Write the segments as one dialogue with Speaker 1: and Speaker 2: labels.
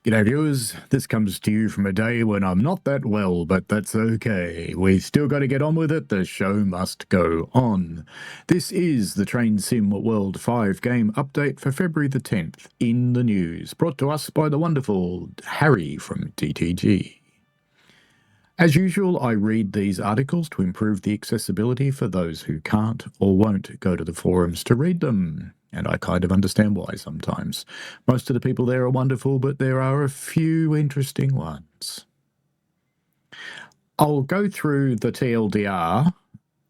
Speaker 1: G'day viewers, this comes to you from a day when I'm not that well, but that's okay. We still got to get on with it, the show must go on. This is the Train Sim World 5 game update for February the 10th in the news, brought to us by the wonderful Harry from TTG. As usual, I read these articles to improve the accessibility for those who can't or won't go to the forums to read them. And I kind of understand why sometimes. Most of the people there are wonderful, but there are a few interesting ones. I'll go through the TLDR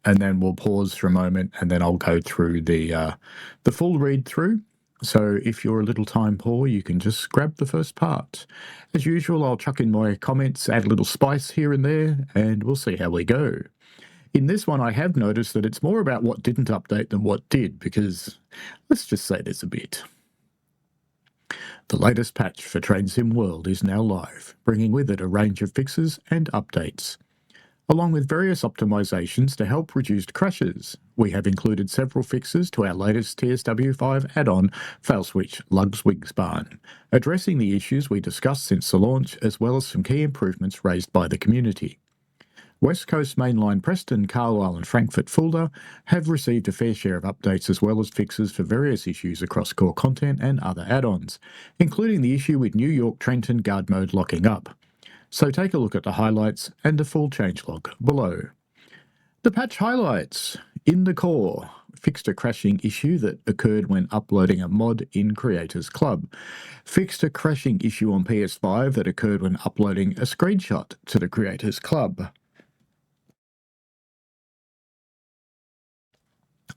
Speaker 1: and then we'll pause for a moment and then I'll go through the full read through. So if you're a little time poor, you can just grab the first part. As usual, I'll chuck in my comments, add a little spice here and there, and we'll see how we go. In this one, I have noticed that it's more about what didn't update than what did, because let's just say there's a bit. The latest patch for Train Sim World is now live, bringing with it a range of fixes and updates. Along with various optimizations to help reduce crashes, we have included several fixes to our latest TSW 5 add-on, Failswitch Lugswigsbarn, addressing the issues we discussed since the launch, as well as some key improvements raised by the community. West Coast Mainline Preston, Carlisle and Frankfurt Fulda have received a fair share of updates as well as fixes for various issues across core content and other add-ons, including the issue with New York Trenton guard mode locking up. So take a look at the highlights and the full changelog below. The patch highlights. In the core, fixed a crashing issue that occurred when uploading a mod in Creators Club. Fixed a crashing issue on PS5 that occurred when uploading a screenshot to the Creators Club.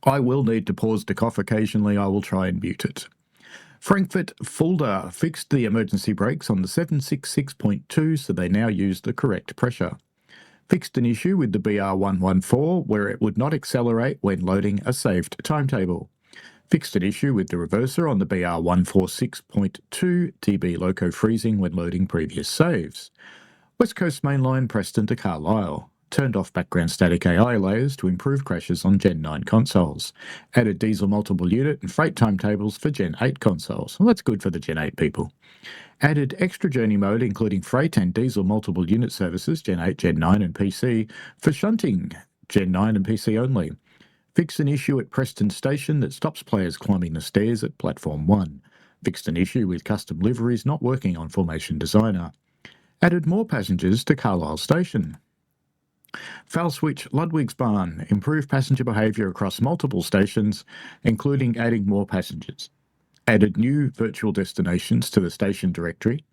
Speaker 1: I will need to pause to cough occasionally. I will try and mute it. Frankfurt Fulda fixed the emergency brakes on the 766.2 so they now use the correct pressure. Fixed an issue with the BR114 where it would not accelerate when loading a saved timetable. Fixed an issue with the reverser on the BR146.2 TB loco freezing when loading previous saves. West Coast Mainline Preston to Carlisle. Turned off background static AI layers to improve crashes on Gen 9 consoles. Added diesel multiple unit and freight timetables for Gen 8 consoles. Well, that's good for the Gen 8 people. Added extra journey mode including freight and diesel multiple unit services Gen 8, Gen 9 and PC for shunting Gen 9 and PC only. Fixed an issue at Preston Station that stops players climbing the stairs at Platform 1. Fixed an issue with custom liveries not working on Formation Designer. Added more passengers to Carlisle Station. Failswitch Ludwigsbarn improved passenger behaviour across multiple stations, including adding more passengers. Added new virtual destinations to the station directory.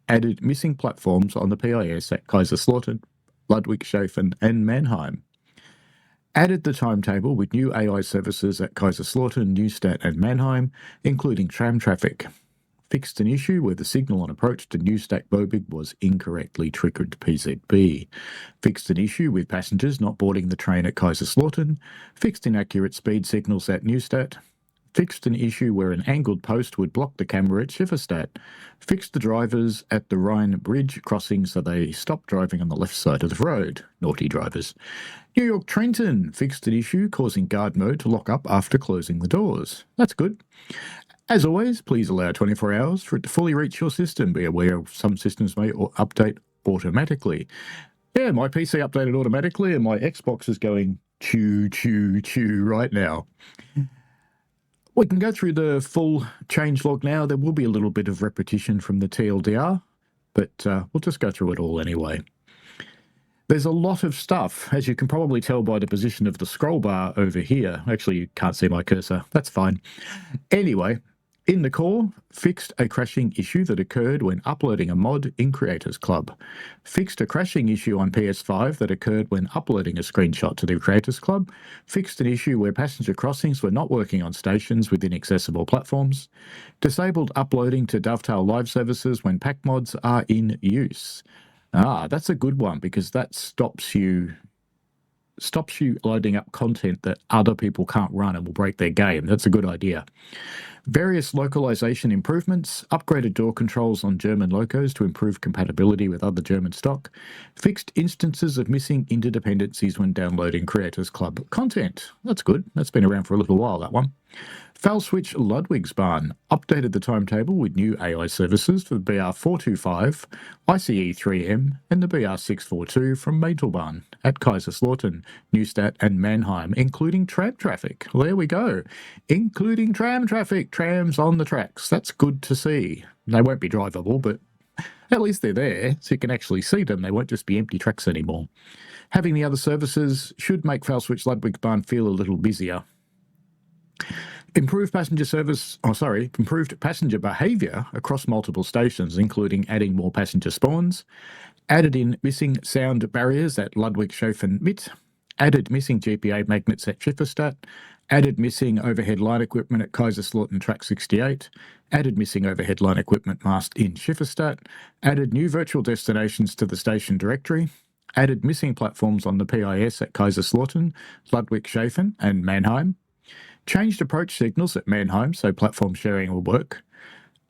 Speaker 1: Added missing platforms on the PIS at Kaiserslautern, Ludwigshafen and Mannheim. Added the timetable with new AI services at Kaiserslautern, Neustadt and Mannheim, including tram traffic. Fixed an issue where the signal on approach to Neustadt-Bobig was incorrectly triggered PZB. Fixed an issue with passengers not boarding the train at Kaiserslautern. Fixed inaccurate speed signals at Neustadt. Fixed an issue where an angled post would block the camera at Schifferstadt. Fixed the drivers at the Rhine Bridge crossing so they stopped driving on the left side of the road. Naughty drivers. New York Trenton fixed an issue causing guard mode to lock up after closing the doors. That's good. As always, please allow 24 hours for it to fully reach your system. Be aware some systems may update automatically. Yeah, my PC updated automatically and my Xbox is going choo right now. We can go through the full changelog now. There will be a little bit of repetition from the TLDR, but we'll just go through it all anyway. There's a lot of stuff, as you can probably tell by the position of the scroll bar over here. Actually, you can't see my cursor. That's fine. Anyway, in the core, fixed a crashing issue that occurred when uploading a mod in Creators Club. Fixed a crashing issue on PS5 that occurred when uploading a screenshot to the Creators Club. Fixed an issue where passenger crossings were not working on stations within accessible platforms. Disabled uploading to Dovetail live services when pack mods are in use. That's a good one because that stops you loading up content that other people can't run and will break their game. That's a good idea. Various localization improvements, upgraded door controls on German locos to improve compatibility with other German stock, fixed instances of missing interdependencies when downloading Creators Club content. That's good. That's been around for a little while, that one. Foul switch Ludwigsbahn updated the timetable with new AI services for the BR425, ICE3M, and the BR642 from Meitelbahn at Kaiserslautern, Neustadt, and Mannheim, including tram traffic. There we go. Including tram traffic, trams on the tracks. That's good to see. They won't be drivable, but at least they're there, so you can actually see them. They won't just be empty tracks anymore. Having the other services should make Foul switch Ludwigsbahn feel a little busier. Improved passenger behaviour across multiple stations, including adding more passenger spawns, added in missing sound barriers at Ludwigshafen Mitte, added missing GPA magnets at Schifferstadt, added missing overhead line equipment at Kaiserslautern Track 68, added missing overhead line equipment mast in Schifferstadt, added new virtual destinations to the station directory, added missing platforms on the PIS at Kaiserslautern, Ludwigshafen and Mannheim, changed approach signals at Mannheim so platform sharing will work,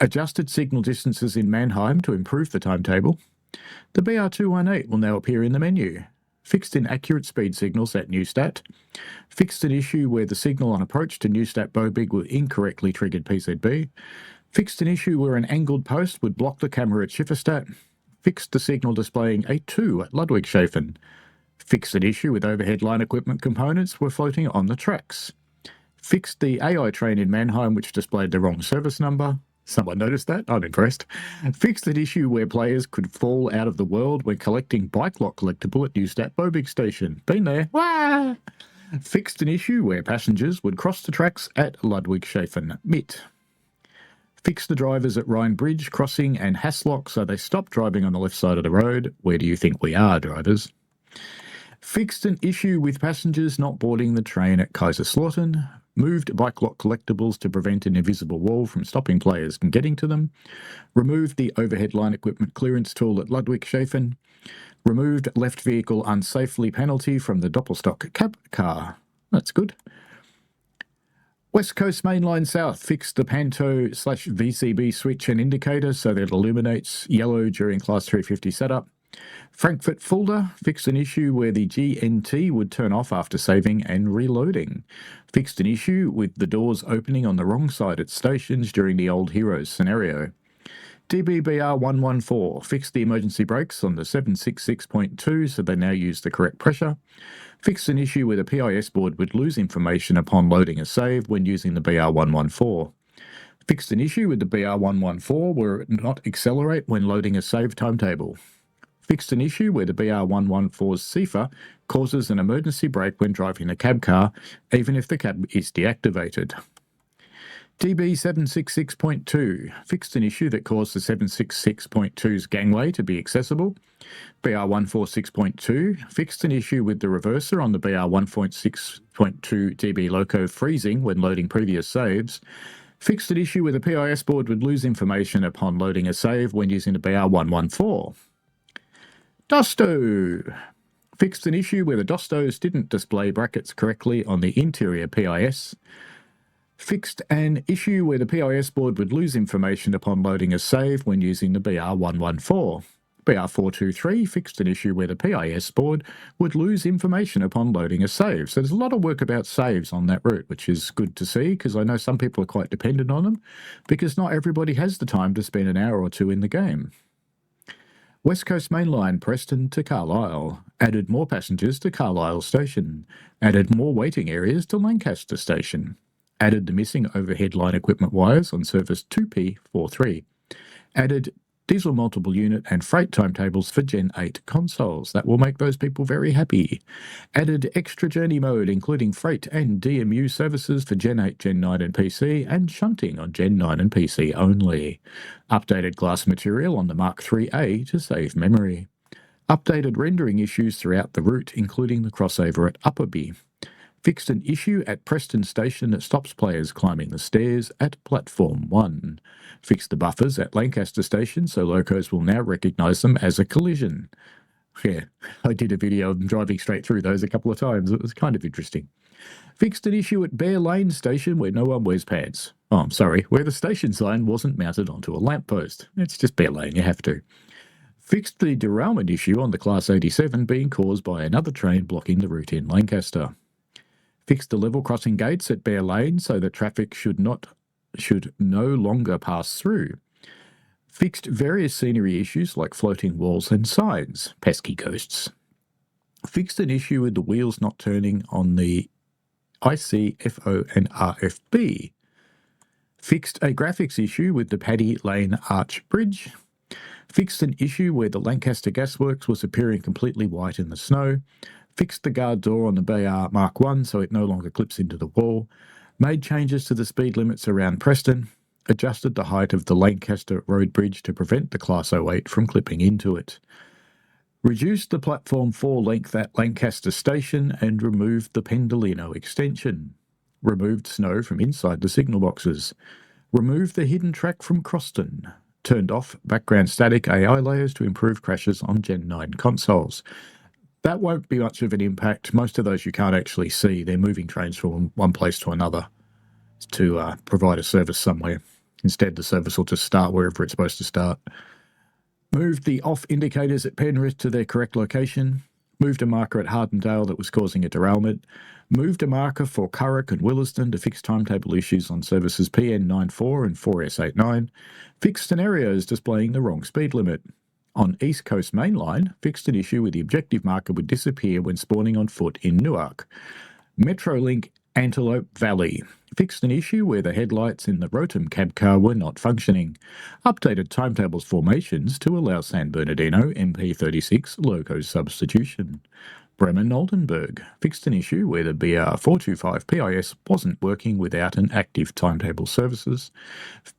Speaker 1: adjusted signal distances in Mannheim to improve the timetable. The BR218 will now appear in the menu. Fixed inaccurate speed signals at Neustadt. Fixed an issue where the signal on approach to Neustadt Bobig will incorrectly triggered PZB. Fixed an issue where an angled post would block the camera at Schifferstadt. Fixed the signal displaying a 2 at Ludwigshafen. Fixed an issue with overhead line equipment components were floating on the tracks. Fixed the AI train in Mannheim, which displayed the wrong service number. Someone noticed that? I'm impressed. Fixed an issue where players could fall out of the world when collecting bike lock collectible at Neustadt Bobig Station. Been there. Wah! Fixed an issue where passengers would cross the tracks at Ludwigshafen Mitte. Fixed the drivers at Rhine Bridge Crossing and Haslock so they stopped driving on the left side of the road. Where do you think we are, drivers? Fixed an issue with passengers not boarding the train at Kaiserslautern. Moved bike lock collectibles to prevent an invisible wall from stopping players from getting to them. Removed the overhead line equipment clearance tool at Ludwigshafen. Removed left vehicle unsafely penalty from the Doppelstock cab car. That's good. West Coast Mainline South fixed the Panto/VCB switch and indicator so that it illuminates yellow during Class 350 setup. Frankfurt Fulda fixed an issue where the GNT would turn off after saving and reloading. Fixed an issue with the doors opening on the wrong side at stations during the Old Heroes scenario. DBBR114 fixed the emergency brakes on the 766.2 so they now use the correct pressure. Fixed an issue where the PIS board would lose information upon loading a save when using the BR114. Fixed an issue with the BR114 where it would not accelerate when loading a save timetable. Fixed an issue where the BR114's CIFA causes an emergency brake when driving a cab car, even if the cab is deactivated. DB766.2 fixed an issue that caused the 766.2's gangway to be accessible. BR146.2 fixed an issue with the reverser on the BR1.6.2 DB Loco freezing when loading previous saves. Fixed an issue where the PIS board would lose information upon loading a save when using the BR114. Dosto fixed an issue where the Dostos didn't display brackets correctly on the interior PIS. Fixed an issue where the PIS board would lose information upon loading a save when using the BR114. BR423 fixed an issue where the PIS board would lose information upon loading a save. So there's a lot of work about saves on that route, which is good to see because I know some people are quite dependent on them because not everybody has the time to spend an hour or two in the game. West Coast Mainline Preston to Carlisle added more passengers to Carlisle Station, added more waiting areas to Lancaster Station, added the missing overhead line equipment wires on service 2P43, added diesel multiple unit and freight timetables for Gen 8 consoles. That will make those people very happy. Added extra journey mode, including freight and DMU services for Gen 8, Gen 9 and PC, and shunting on Gen 9 and PC only. Updated glass material on the Mark IIIA to save memory. Updated rendering issues throughout the route, including the crossover at Upperby. Fixed an issue at Preston Station that stops players climbing the stairs at Platform 1. Fixed the buffers at Lancaster Station so locos will now recognise them as a collision. Yeah, I did a video of them driving straight through those a couple of times. It was kind of interesting. Fixed an issue at Bear Lane station where no one wears pants. Oh, I'm sorry, where the station sign wasn't mounted onto a lamppost. It's just Bear Lane, you have to. Fixed the derailment issue on the Class 87 being caused by another train blocking the route in Lancaster. Fixed the level crossing gates at Bear Lane so that traffic should no longer pass through. Fixed various scenery issues like floating walls and signs. Pesky ghosts. Fixed an issue with the wheels not turning on the IC, FO and RFB. Fixed a graphics issue with the Paddy Lane Arch Bridge. Fixed an issue where the Lancaster Gasworks was appearing completely white in the snow. Fixed the guard door on the BR Mark 1 so it no longer clips into the wall. Made changes to the speed limits around Preston. Adjusted the height of the Lancaster Road Bridge to prevent the Class 08 from clipping into it. Reduced the platform 4 length at Lancaster Station and removed the Pendolino extension. Removed snow from inside the signal boxes. Removed the hidden track from Croston. Turned off background static AI layers to improve crashes on Gen 9 consoles. That won't be much of an impact. Most of those you can't actually see. They're moving trains from one place to another to provide a service somewhere. Instead, the service will just start wherever it's supposed to start. Moved the off indicators at Penrith to their correct location. Moved a marker at Hardendale that was causing a derailment. Moved a marker for Curragh and Williston to fix timetable issues on services PN94 and 4S89. Fixed scenarios displaying the wrong speed limit. On East Coast Main Line, fixed an issue where the objective marker would disappear when spawning on foot in Newark. Metrolink Antelope Valley. Fixed an issue where the headlights in the Rotom cab car were not functioning. Updated timetables formations to allow San Bernardino MP36 loco substitution. Bremen Oldenburg. Fixed an issue where the BR425 PIS wasn't working without an active timetable services.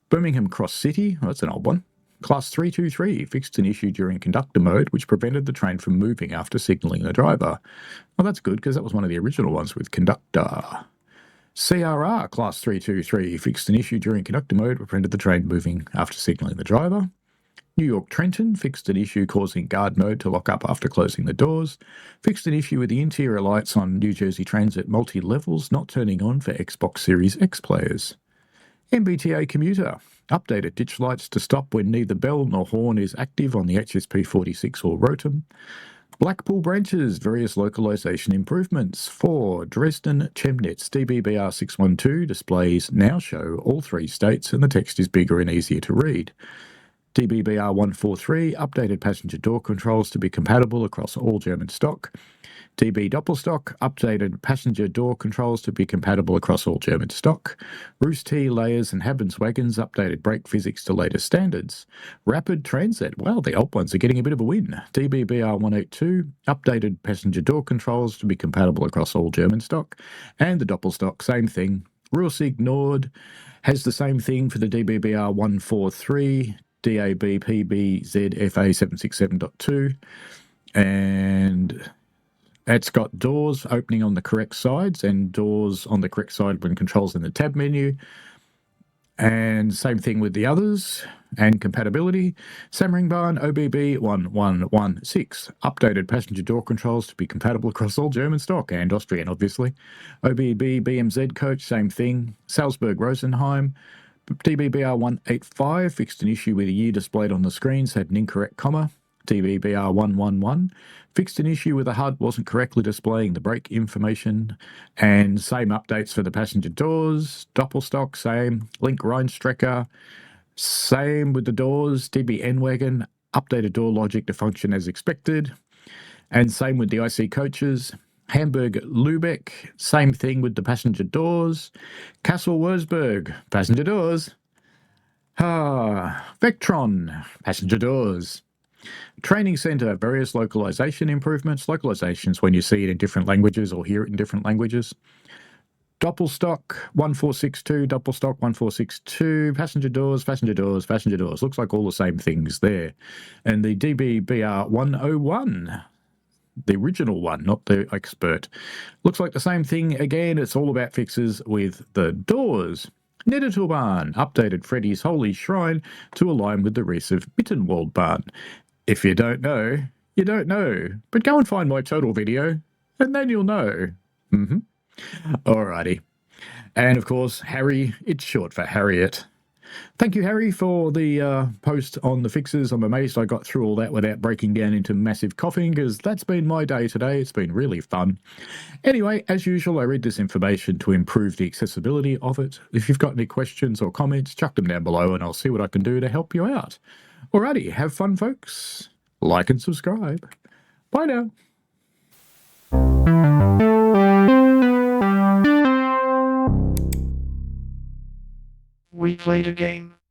Speaker 1: Birmingham Cross City, oh, that's an old one. Class 323 fixed an issue during conductor mode which prevented the train from moving after signalling the driver. Well, that's good because that was one of the original ones with conductor. CRR Class 323 fixed an issue during conductor mode which prevented the train moving after signalling the driver. New York Trenton fixed an issue causing guard mode to lock up after closing the doors. Fixed an issue with the interior lights on New Jersey Transit multi-levels not turning on for Xbox Series X players. MBTA commuter. Updated ditch lights to stop when neither bell nor horn is active on the HSP46 or Rotom. Blackpool branches, various localisation improvements. 4. Dresden Chemnitz DBBR612 displays now show all 3 states and the text is bigger and easier to read. DBBR143 updated passenger door controls to be compatible across all German stock. DB Doppelstock updated passenger door controls to be compatible across all German stock. Roost T layers and Habenswagons updated brake physics to latest standards. Rapid Transit, well, the old ones are getting a bit of a win. DBBR182 updated passenger door controls to be compatible across all German stock. And the Doppelstock, same thing. Rursig Nord has the same thing for the DBBR143, DAB PBZFA767.2, and it's got doors opening on the correct sides and doors on the correct side when controls in the tab menu. And same thing with the others and compatibility. Samaringbahn OBB 1116 updated passenger door controls to be compatible across all German stock and Austrian, obviously. OBB BMZ coach, same thing. Salzburg Rosenheim. DBBR 185 fixed an issue where the year displayed on the screens had an incorrect comma. DBBR 111 fixed an issue where the HUD wasn't correctly displaying the brake information, and same updates for the passenger doors. Doppelstock, same. Link Rheinstrecker, same with the doors. DB N-Wagon updated door logic to function as expected, and same with the IC coaches. Hamburg Lübeck, same thing with the passenger doors. Kassel Wurzburg, passenger doors. Vectron, passenger doors. Training Centre, various localisation improvements. Localizations when you see it in different languages or hear it in different languages. Doppelstock 1462, Doppelstock 1462, passenger doors, passenger doors, passenger doors. Looks like all the same things there. And the DBBR 101, the original one, not the expert. Looks like the same thing again. It's all about fixes with the doors. Niederturbahn updated Freddy's Holy Shrine to align with the rest of Mittenwaldbahn. If you don't know, You don't know, but go and find my total video, and then you'll know. Alrighty. And of course, Harry, it's short for Harriet. Thank you, Harry, for the post on the fixes. I'm amazed I got through all that without breaking down into massive coughing, because that's been my day today. It's been really fun. Anyway, as usual, I read this information to improve the accessibility of it. If you've got any questions or comments, chuck them down below and I'll see what I can do to help you out. Alrighty, have fun, folks. Like and subscribe. Bye now.
Speaker 2: We played a game.